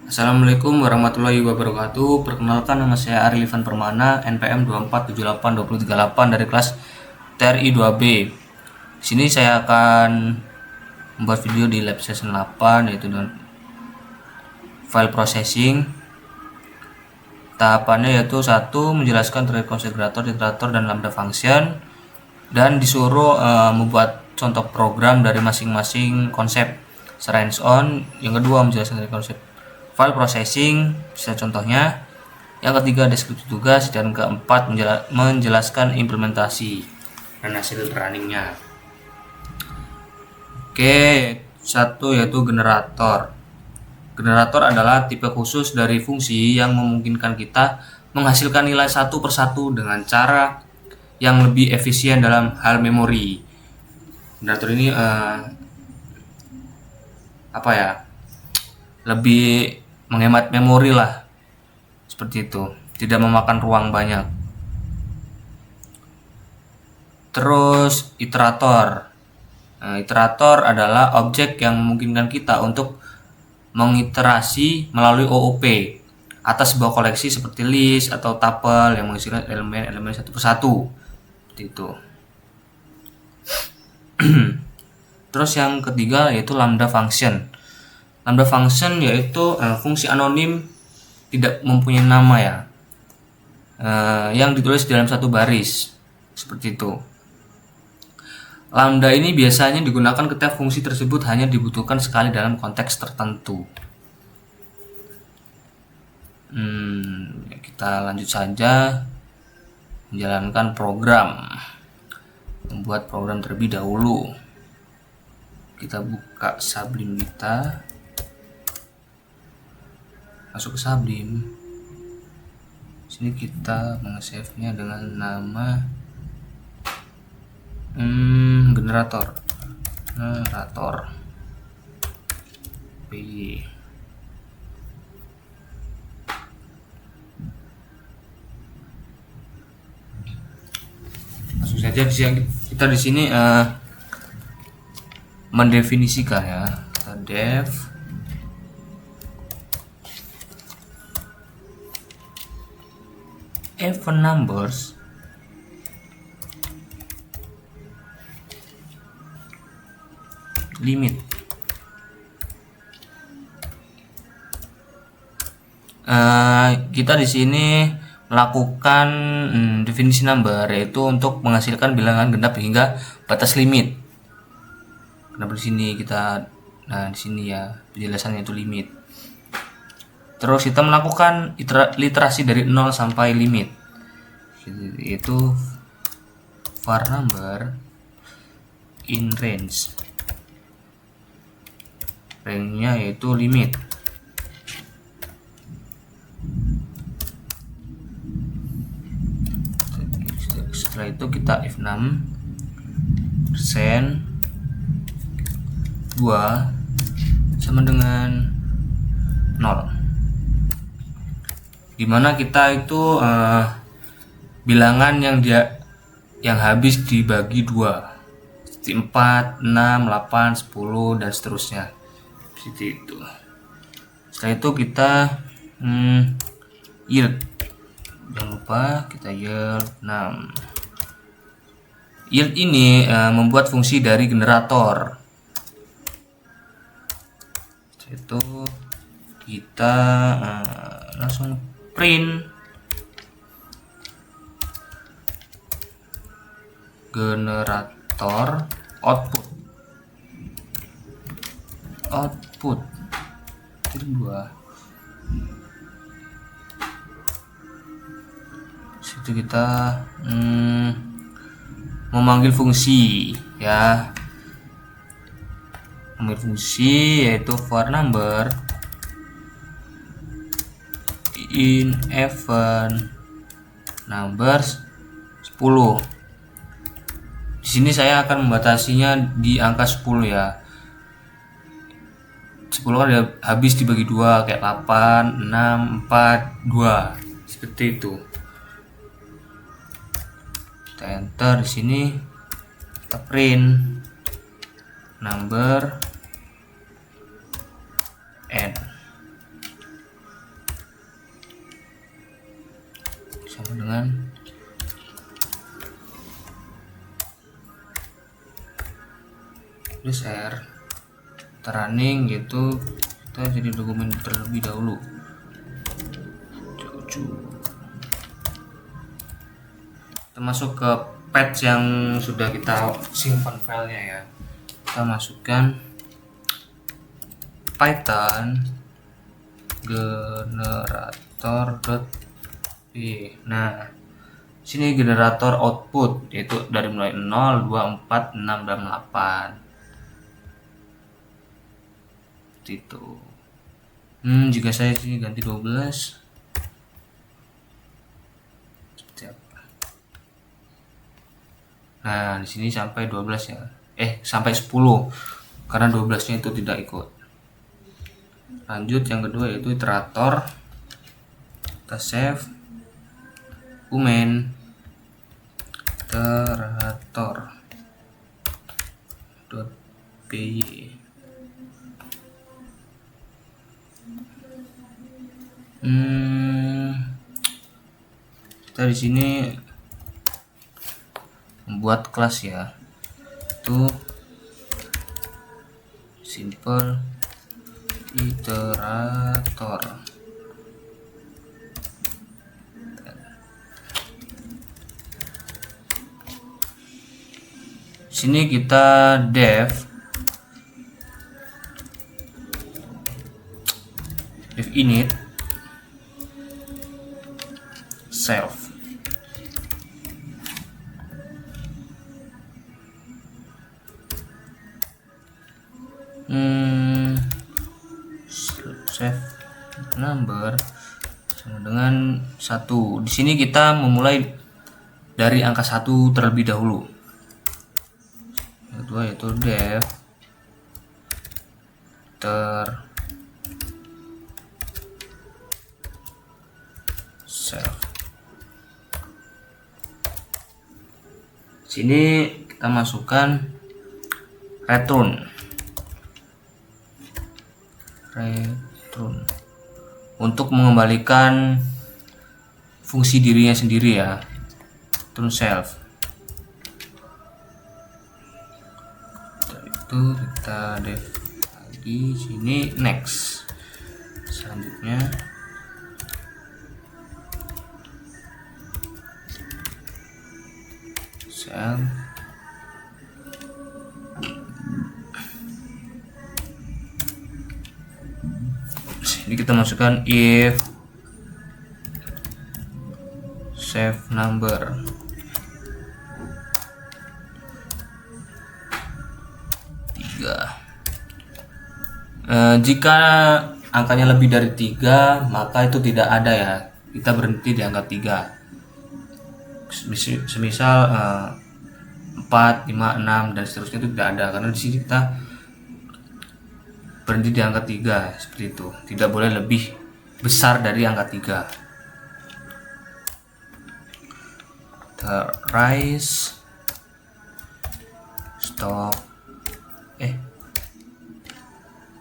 Assalamualaikum warahmatullahi wabarakatuh. Perkenalkan, nama saya Ari Livan Permana, NPM 24782038 dari kelas TRI 2B. Di sini saya akan membuat video di lab session 8, yaitu dengan file processing. Tahapannya yaitu 1. Menjelaskan terkait konsep generator, iterator, dan lambda function, dan disuruh membuat contoh program dari masing-masing konsep secara hands-on. Yang kedua, menjelaskan terkait konsep file processing, bisa contohnya. Yang ketiga, deskripsi tugas. Dan keempat, menjelaskan implementasi dan hasil runningnya. Oke, 1 yaitu generator. Generator adalah tipe khusus dari fungsi yang memungkinkan kita menghasilkan nilai satu persatu dengan cara yang lebih efisien dalam hal memori. Generator ini lebih menghemat memori lah, seperti itu, tidak memakan ruang banyak. Terus iterator. Iterator adalah objek yang memungkinkan kita untuk mengiterasi melalui OOP atas sebuah koleksi seperti list atau tuple yang mengisikan elemen-elemen satu persatu, seperti itu. Terus yang ketiga yaitu lambda function. Lambda function yaitu fungsi anonim tidak mempunyai nama ya, yang ditulis dalam satu baris, seperti itu. Lambda ini biasanya digunakan ketika fungsi tersebut hanya dibutuhkan sekali dalam konteks tertentu. Kita lanjut saja menjalankan program, membuat program terlebih dahulu. Kita buka Sublime kita, masuk ke Sublime. Sini kita meng-save-nya dengan nama generator PY. Langsung saja kita di sini mendefinisikan ya. Kita def even numbers limit. Kita di sini melakukan definisi number, yaitu untuk menghasilkan bilangan genap hingga batas limit. Kenapa di sini kita, di sini ya penjelasannya itu limit. Terus kita melakukan literasi dari 0 sampai limit, yaitu var number in range. Range-nya yaitu limit. Setelah itu kita if 6 persen 2 sama dengan 0, dimana kita itu bilangan yang habis dibagi 2, seperti 4, 6, 8, 10 dan seterusnya, seperti itu. Setelah itu kita yield, jangan lupa kita yield 6. Yield ini membuat fungsi dari generator. Setelah itu kita langsung print generator output itu 2. Situ kita memanggil fungsi ya, memanggil fungsi yaitu var number in even numbers 10. Di sini saya akan membatasinya di angka 10 ya. 10 kan habis dibagi 2, kayak 8, 6, 4, 2, seperti itu. Kita enter di sini, kita print number n. dengan share kita running gitu, kita jadi dokumen terlebih dahulu. Kita masuk ke patch yang sudah kita simpan filenya ya. Kita masukkan Python generator.p. Nah, sini generator output yaitu dari mulai 0, 2, 4, 6 dan 8. Seperti itu. Jika saya sini ganti 12. Nah, di sini sampai 12 ya. Sampai 10. Karena 12-nya itu tidak ikut. Lanjut yang kedua yaitu iterator. Kita save umain iterator.py. Kita di sini membuat kelas ya, itu simple iterator. Sini kita dev init self. Save number sama dengan 1. Di sini kita memulai dari angka 1 terlebih dahulu. Yang kedua yaitu dev self. Sini kita masukkan return untuk mengembalikan fungsi dirinya sendiri ya, return self. Setelah itu kita dev lagi sini next. Selanjutnya self ini kita masukkan if save number. Jika angkanya lebih dari 3 maka itu tidak ada ya, kita berhenti di angka 3. Semisal 4, 5, 6 dan seterusnya itu tidak ada, karena di sini kita berhenti di angka 3 seperti itu. Tidak boleh lebih besar dari angka 3. Rise stop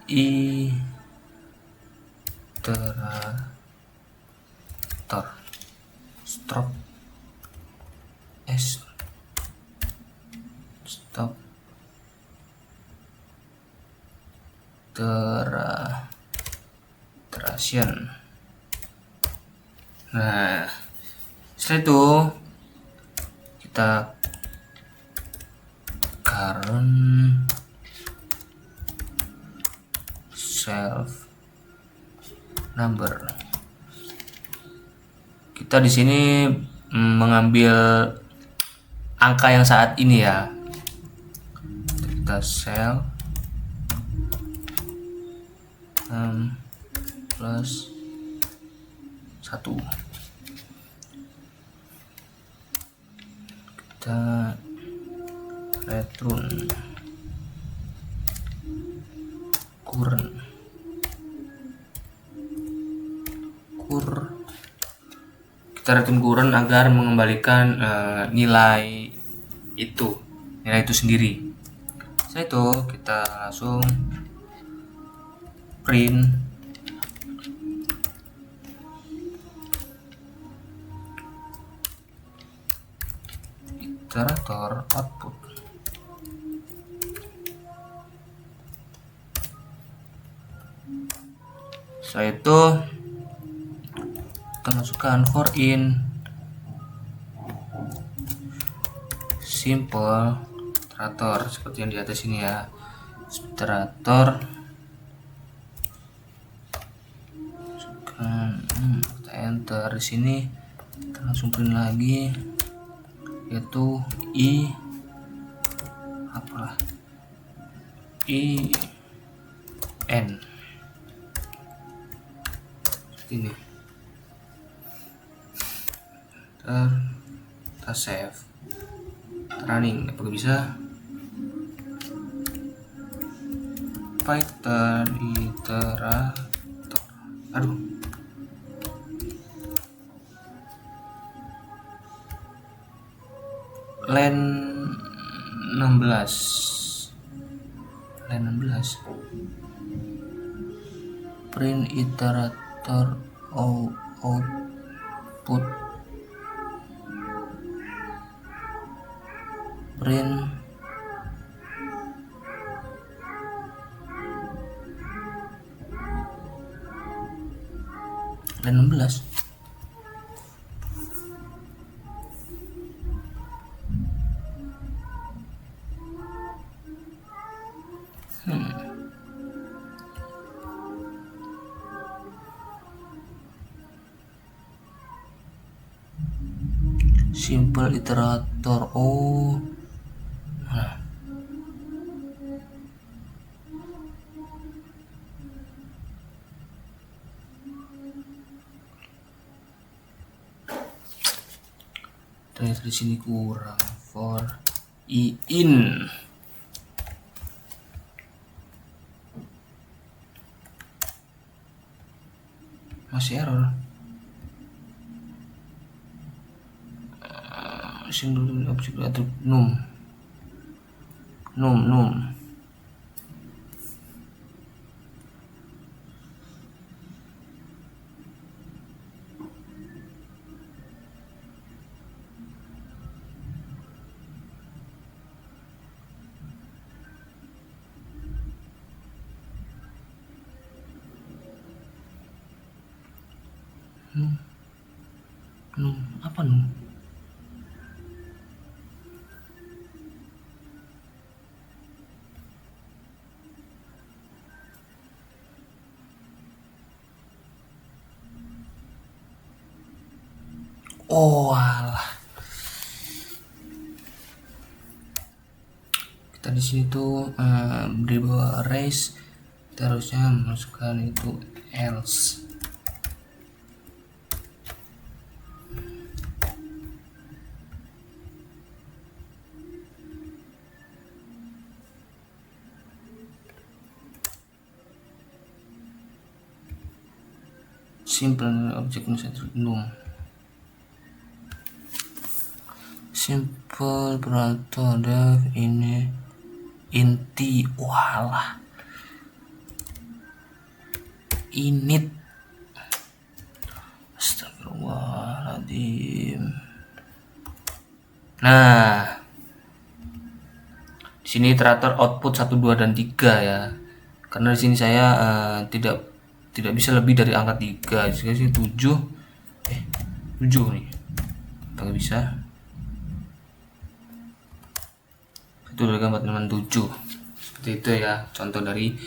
iterator stop stop iteration. Nah, setelah itu kita current self number. Kita di sini mengambil angka yang saat ini ya. Kita self plus 1. Kita return current kita return current agar mengembalikan nilai itu sendiri. Setelah itu kita langsung print iterator output. Setelah itu kita masukkan for in simple iterator seperti yang di atas ini ya, iterator. Kita enter di sini, kita langsung print lagi, yaitu i n seperti ini. Kita save, running. Apakah bisa? Python iterator, len 16 print iterator output print len 16. Simple iterator. Ternyata di sini kurang. For in masih error. Single object attribute num. Apa num? Oh alah. Kita di sini tuh beri bawah arrays, kita harusnya masukkan itu else. Simple object num. Simple operator def ini inti. Walah, init. Astagfirullahaladzim. Nah, di sini iterator output 1, 2 dan 3 ya. Karena di sini saya tidak bisa lebih dari angka 3. Di sini 7 nih. Apakah bisa? Itu dari gambar teman 7. Seperti itu ya, contoh dari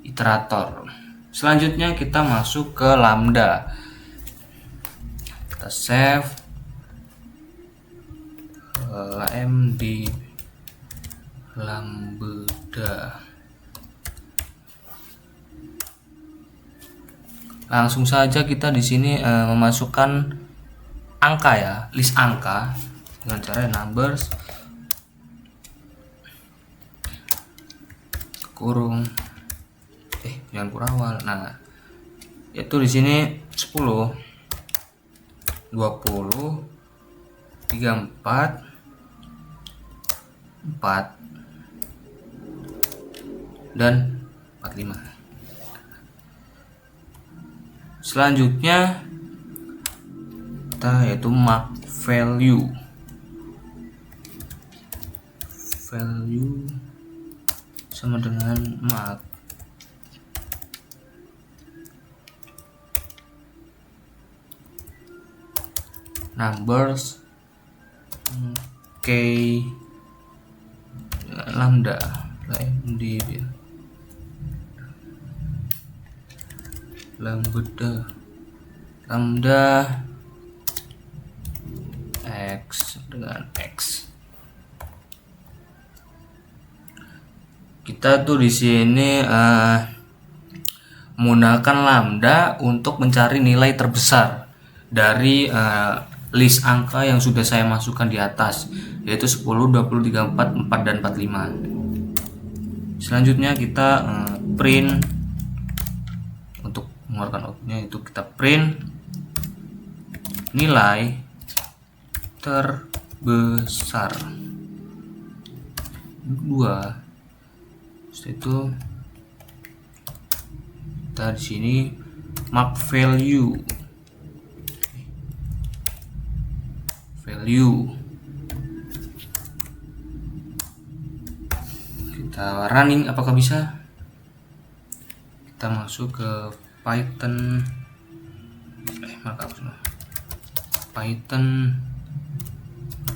iterator. Selanjutnya kita masuk ke lambda. Kita save md lambda. Langsung saja kita di sini memasukkan angka ya, list angka dengan cara numbers kurung jangan kurawal. Nah, itu di sini 10, 20, 34, 4 dan 45. Selanjutnya kita yaitu mark value. value sama dengan mark. Numbers k lambda lambda x dengan x. Kita tuh di sini menggunakan lambda untuk mencari nilai terbesar dari list angka yang sudah saya masukkan di atas, yaitu 10, 20, 34, 4, dan 45. Selanjutnya kita print. Untuk mengeluarkan outputnya itu kita print nilai terbesar 2. Setelah itu kita di sini mark value kita running, apakah bisa? Kita masuk ke Python Python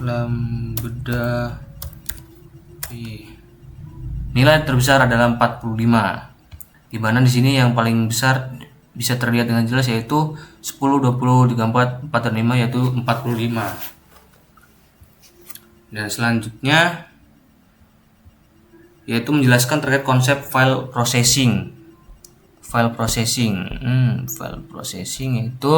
lambda nilai terbesar adalah 45, dimana di sini yang paling besar bisa terlihat dengan jelas yaitu 10, 20, 34, 4, dan 5, yaitu 45. Dan selanjutnya yaitu menjelaskan terkait konsep file processing. File processing itu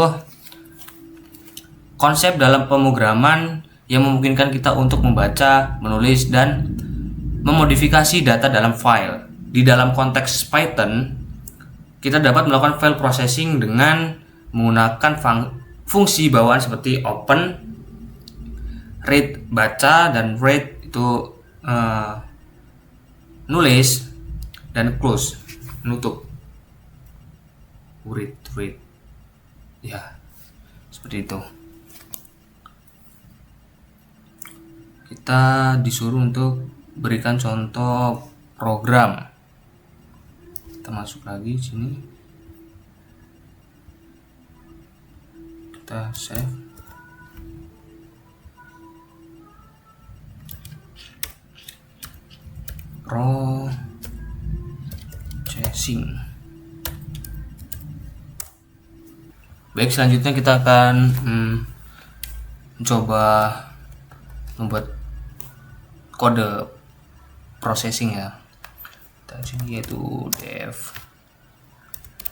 konsep dalam pemrograman yang memungkinkan kita untuk membaca, menulis, dan memodifikasi data dalam file. Di dalam konteks Python, kita dapat melakukan file processing dengan menggunakan fungsi bawaan seperti open, read baca, dan write itu nulis, dan close menutup. Read ya, seperti itu. Kita disuruh untuk berikan contoh program. Kita masuk lagi sini, kita save. Processing. Baik, selanjutnya kita akan mencoba membuat kode processing ya. Kita sini yaitu dev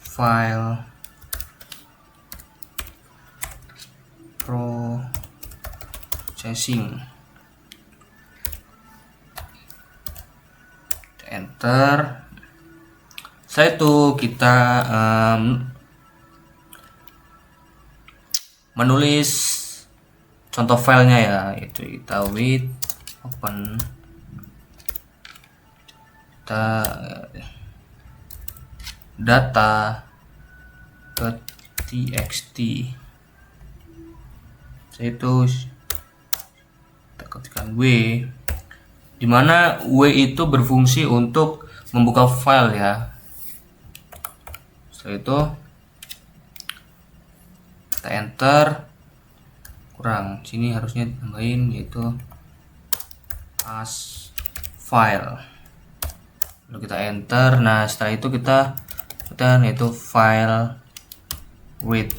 file processing, enter. Setelah itu kita menulis contoh filenya ya, yaitu kita with open data .txt. Itu kita ketikkan w, dimana w itu berfungsi untuk membuka file ya. Setelah itu kita enter, kurang sini harusnya tambahin yaitu as file, lalu kita enter. Nah setelah itu kita yaitu file read.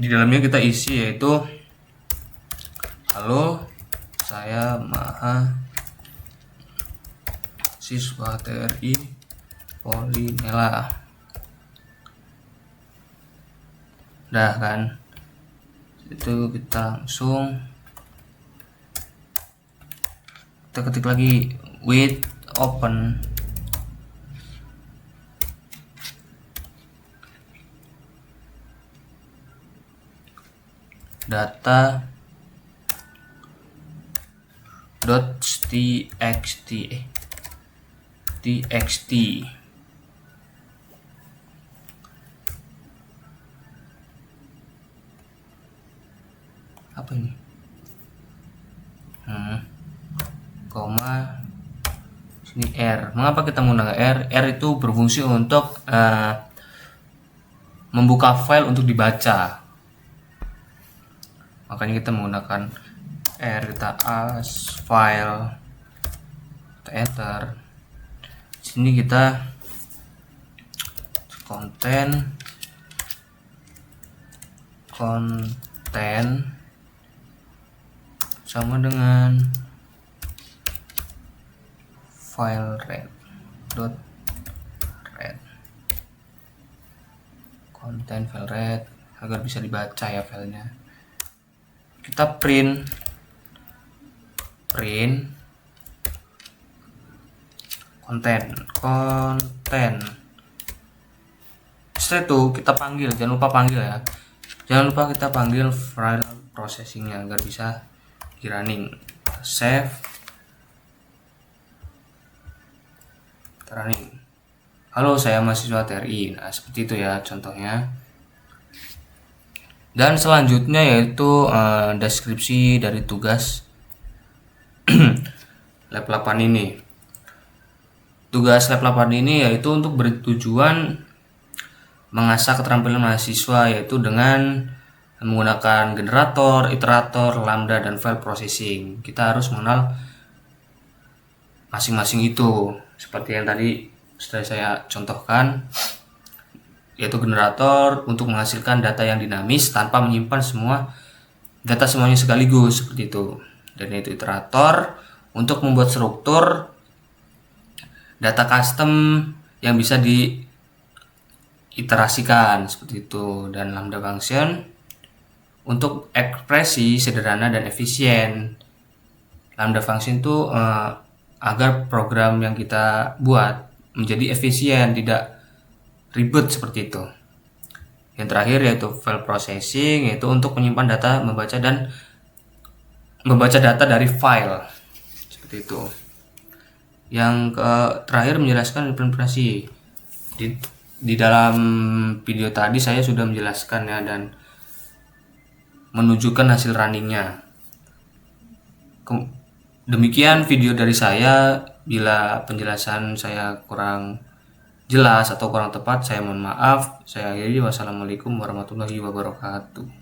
Di dalamnya kita isi yaitu halo, saya mahasiswa TRI Polinela. Udah kan, itu kita langsung kita ketik lagi with open data .txt. apa ini, koma sini R. Mengapa kita menggunakan R? R itu berfungsi untuk membuka file untuk dibaca, makanya kita menggunakan R. Kita as file, kita enter. Sini kita konten sama dengan file read konten file read agar bisa dibaca ya filenya. Kita print konten. Setelah itu kita panggil, jangan lupa panggil ya. Jangan lupa kita panggil file processingnya agar bisa di running. Save, running. Halo, saya mahasiswa TRI. Nah, seperti itu ya contohnya. Dan selanjutnya yaitu deskripsi dari tugas lab 8 ini. Tugas lab 8 ini yaitu untuk bertujuan mengasah keterampilan mahasiswa, yaitu dengan menggunakan generator, iterator, lambda, dan file processing. Kita harus mengenal masing-masing itu, seperti yang tadi sudah saya contohkan, yaitu generator untuk menghasilkan data yang dinamis tanpa menyimpan data semuanya sekaligus, seperti itu. Dan yaitu iterator untuk membuat struktur data custom yang bisa diiterasikan, seperti itu. Dan lambda function untuk ekspresi sederhana dan efisien. Lambda function itu agar program yang kita buat menjadi efisien, tidak ribet, seperti itu. Yang terakhir yaitu file processing, yaitu untuk menyimpan data, membaca data dari file, seperti itu. Yang terakhir menjelaskan implementasi. Di dalam video tadi saya sudah menjelaskan ya, dan menunjukkan hasil runningnya. Demikian video dari saya. Bila penjelasan saya kurang jelas atau kurang tepat, saya mohon maaf. Saya akhiri. Wassalamualaikum warahmatullahi wabarakatuh.